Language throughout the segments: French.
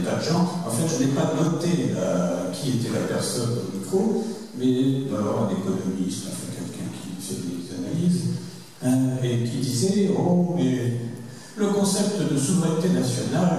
tas de gens. En fait, je n'ai pas noté qui était la personne au micro, mais alors un économiste, enfin quelqu'un qui fait des analyses, et qui disait « Oh, mais le concept de souveraineté nationale,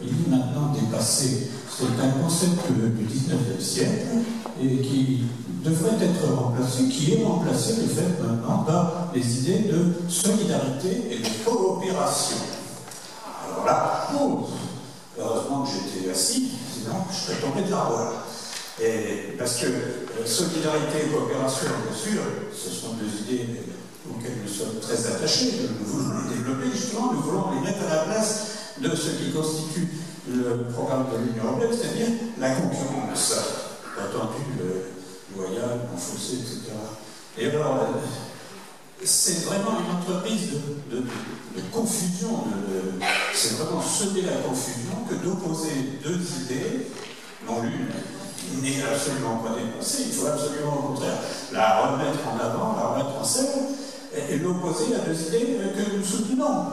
il est maintenant dépassé. C'est un concept du 19e siècle et qui devrait être remplacé, qui est remplacé de fait maintenant par les idées de solidarité et de coopération. » Alors là, heureusement que j'étais assis, sinon je serais tombé de l'arbre. Parce que solidarité et coopération, bien sûr, ce sont deux idées auxquelles nous sommes très attachés. Nous voulons les développer, justement, nous voulons les mettre à la place de ce qui constitue le programme de l'Union européenne, c'est-à-dire la concurrence, entendu loyale, non faussée, etc. Et alors, c'est vraiment une entreprise de confusion, c'est vraiment semer la confusion que d'opposer deux idées, non l'une n'est absolument pas dépassée, il faut absolument au contraire la remettre en avant, la remettre en scène, et l'opposer à deux idées que nous soutenons.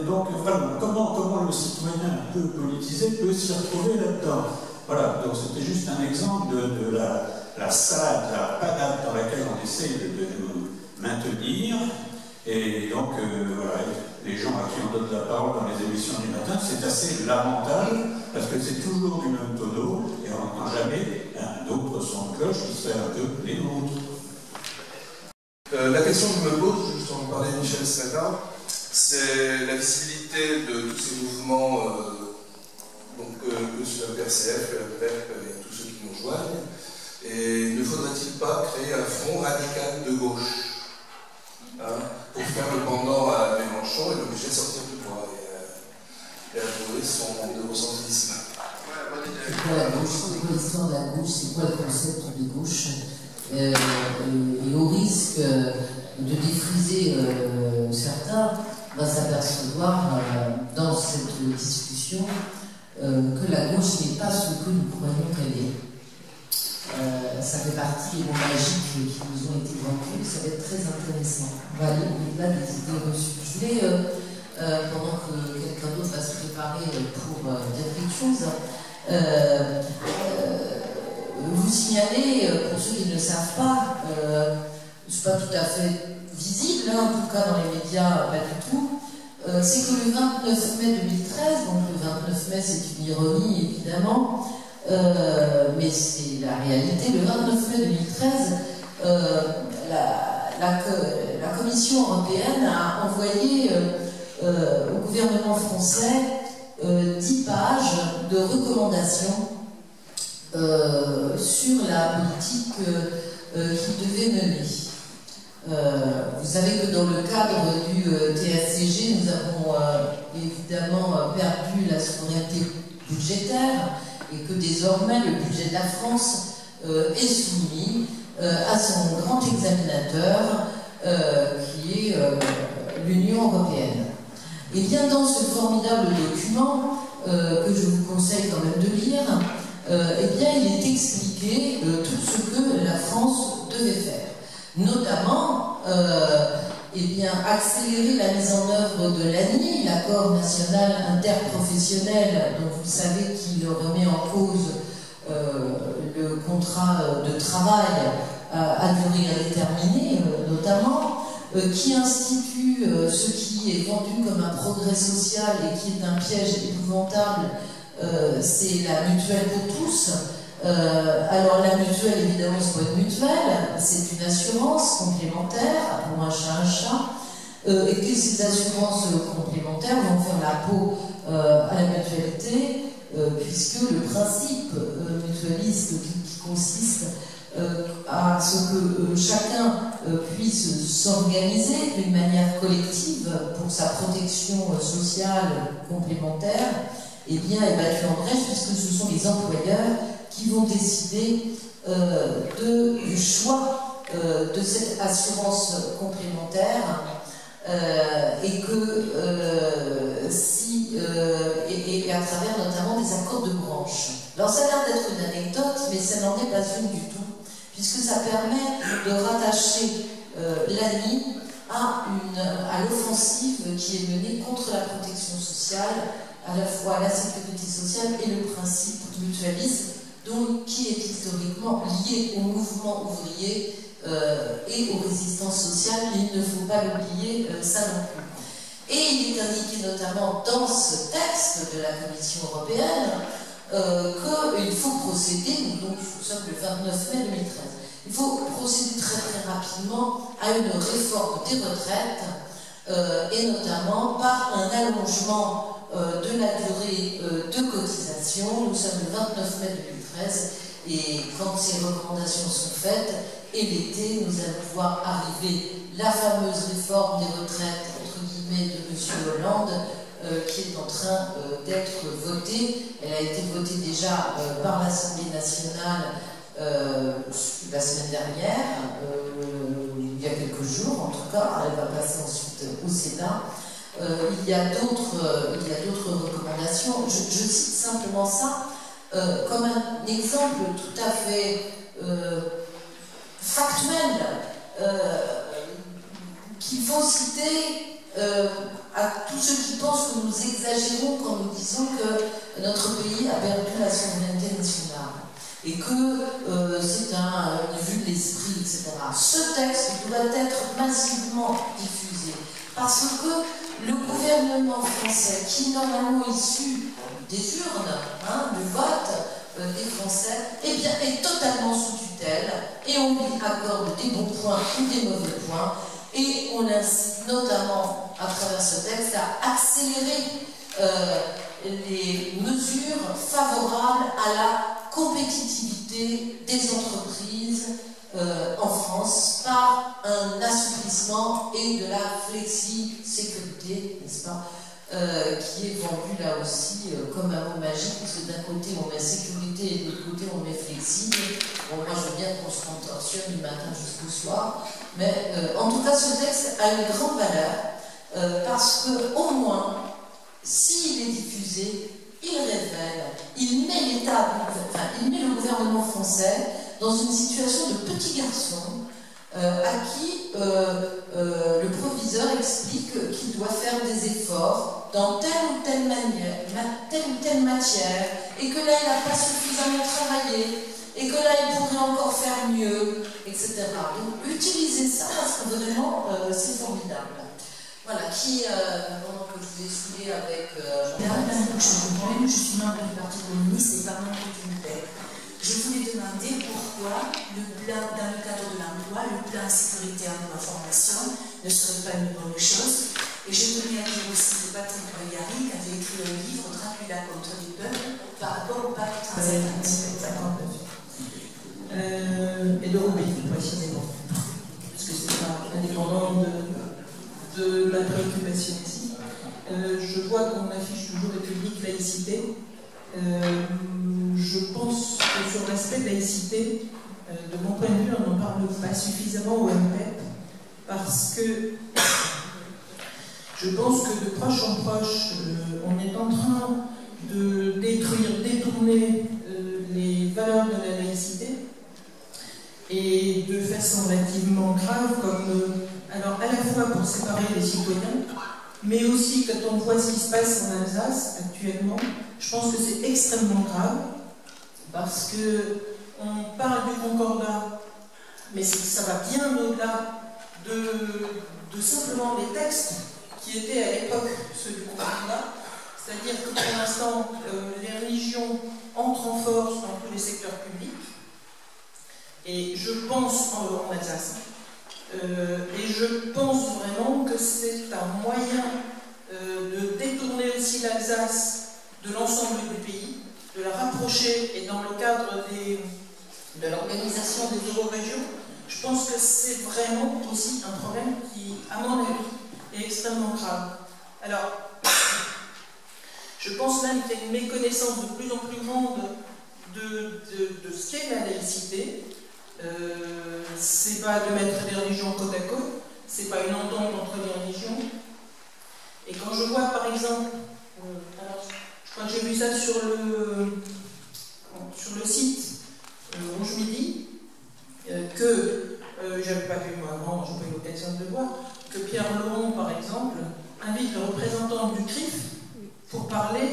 Donc voilà, comment le citoyen un peu politisé peut s'y retrouver là-dedans. Voilà, donc c'était juste un exemple de la salade, la panade dans laquelle on essaye de nous maintenir. Et donc voilà, les gens à qui on donne la parole dans les émissions du matin, c'est assez lamentable, parce que c'est toujours du même tonneau, et on n'entend jamais d'autres sons de cloche qui seraient un peu les nôtres. La question que je me pose, juste en parlant de Michel Sata, c'est la visibilité de tous ces mouvements, que sur la PRCF, la PEP et tous ceux qui nous rejoignent. Et ne faudrait-il pas créer un front radical de gauche pour faire le pendant à Mélenchon et l'obliger à sortir du bois et à trouver son eurocentrisme? C'est quoi la gauche? C'est quoi l'histoire de la gauche? C'est quoi le concept de gauche? Et au risque de défriser certains, on va s'apercevoir dans cette discussion que la gauche n'est pas ce que nous croyons qu'elle est. Ça fait partie des mots magiques qui nous ont été vendus, ça va être très intéressant. On va aller au-delà des idées reçues. Je voulais, pendant que quelqu'un d'autre va se préparer pour dire quelque chose, vous signaler, pour ceux qui ne le savent pas, c'est pas tout à fait visible, en tout cas dans les médias, pas du tout, c'est que le 29 mai 2013, donc le 29 mai c'est une ironie évidemment, mais c'est la réalité, le 29 mai 2013, la Commission européenne a envoyé au gouvernement français 10 pages de recommandations sur la politique qu'il devait mener. Vous savez que dans le cadre du TSCG, nous avons évidemment perdu la souveraineté budgétaire et que désormais le budget de la France est soumis à son grand examinateur qui est l'Union européenne. Et bien dans ce formidable document que je vous conseille quand même de lire, eh bien il est expliqué tout ce que la France devait faire. Notamment, eh bien, accélérer la mise en œuvre de l'ANI, l'accord national interprofessionnel, dont vous savez qu'il remet en cause le contrat de travail à durée indéterminée, notamment, qui institue ce qui est vendu comme un progrès social et qui est un piège épouvantable, c'est la mutuelle pour tous. Alors la mutuelle, évidemment, c'est pas une mutuelle, c'est une assurance complémentaire, pour un chat, et que ces assurances complémentaires vont faire la peau à la mutualité, puisque le principe mutualiste qui consiste à ce que chacun puisse s'organiser d'une manière collective pour sa protection sociale complémentaire, eh bien, est battu en brèche, puisque ce sont les employeurs qui vont décider du choix de cette assurance complémentaire et à travers notamment des accords de branche. Alors ça a l'air d'être une anecdote, mais ça n'en est pas une du tout, puisque ça permet de rattacher l'ANI à l'offensive qui est menée contre la protection sociale à la fois la sécurité sociale et le principe mutualisme, donc, qui est historiquement lié au mouvement ouvrier et aux résistances sociales. Il ne faut pas l'oublier, ça non plus. Et il est indiqué notamment dans ce texte de la Commission européenne qu'il faut procéder, donc nous sommes le 29 mai 2013, il faut procéder très rapidement à une réforme des retraites et notamment par un allongement de la durée de cotisation. Nous sommes le 29 mai 2013 et quand ces recommandations sont faites, et l'été, nous allons voir arriver la fameuse réforme des retraites, entre guillemets, de M. Hollande, qui est en train d'être votée. Elle a été votée déjà par l'Assemblée nationale la semaine dernière, il y a quelques jours en tout cas. Elle va passer ensuite au Sénat. Il y a d'autres recommandations. Je cite simplement ça comme un exemple tout à fait factuel qu'il faut citer à tous ceux qui pensent que nous exagérons quand nous disons que notre pays a perdu la souveraineté nationale et que c'est un vue de l'esprit, etc. Ce texte doit être massivement diffusé parce que le gouvernement français, qui est normalement issu des urnes, du vote des Français, eh bien, est totalement sous tutelle et on lui accorde des bons points ou des mauvais points. Et on incite notamment, à travers ce texte, à accélérer les mesures favorables à la compétitivité des entreprises en France par un assouplissement et de la flexi-sécurité, n'est-ce pas, qui est vendu là aussi comme un mot magique, parce que d'un côté on met sécurité et de l'autre côté on met flexible. Bon, moi je veux bien qu'on se contorsionne du matin jusqu'au soir, mais en tout cas ce texte a une grande valeur parce que au moins, s'il est diffusé, il révèle, il met l'État, enfin il met le gouvernement français dans une situation de petit garçon à qui le proviseur explique qu'il doit faire des efforts dans telle ou telle manière, telle ou telle matière, et que là il n'a pas suffisamment travaillé, et que là il pourrait encore faire mieux, etc. Donc utilisez ça parce que vraiment c'est formidable. Voilà, pendant que je vous ai saoulé avec... je suis membre du Parti communiste et pas membre du MUPEC. Je voulais demander pourquoi le plan, dans le cadre de l'emploi, le plan sécurité emploi formation ne serait pas une bonne chose. Et je tenais à dire aussi que Patrick Bayari avait écrit un livre, Dracula contre les peuples, par rapport au pacte transatlantique. Et de Roubaix, précisément. Parce que c'est pas indépendant de ma préoccupation ici. Je vois qu'on affiche toujours République, laïcité. Je pense que sur l'aspect laïcité, de mon point de vue, on n'en parle pas suffisamment au MPEP, parce que je pense que de proche en proche, on est en train de détourner les valeurs de la laïcité, et de façon relativement grave, alors à la fois pour séparer les citoyens, mais aussi quand on voit ce qui se passe en Alsace actuellement, je pense que c'est extrêmement grave, parce qu'on parle du concordat, mais ça va bien au-delà de simplement les textes qui étaient à l'époque ceux du concordat, c'est-à-dire que pour l'instant, les religions entrent en force dans tous les secteurs publics, et je pense en Alsace, et je pense vraiment que c'est un moyen de détourner aussi l'Alsace de l'ensemble du pays, de la rapprocher, et dans le cadre de l'organisation des eurorégions, je pense que c'est vraiment aussi un problème qui, à mon avis, est extrêmement grave. Alors, je pense même qu'il y a une méconnaissance de plus en plus grande de ce qu'est la laïcité. C'est pas de mettre les religions côte à côte, c'est pas une entente entre les religions. Et quand je vois par exemple, alors, je crois que j'ai vu ça sur le site Rouge Midi, que j'avais pas vu moi avant, j'ai pas eu l'occasion de le voir, que Pierre Laurent par exemple invite le représentant du CRIF pour parler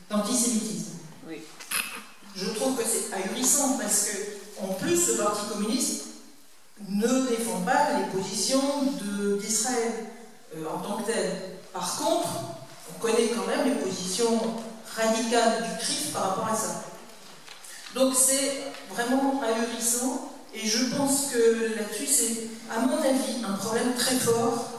d'antisémitisme. Oui. Je trouve que c'est ahurissant parce que, en plus, le Parti communiste ne défend pas les positions d'Israël en tant que tel. Par contre, on connaît quand même les positions radicales du CRIF par rapport à ça. Donc c'est vraiment ahurissant et je pense que là-dessus c'est, à mon avis, un problème très fort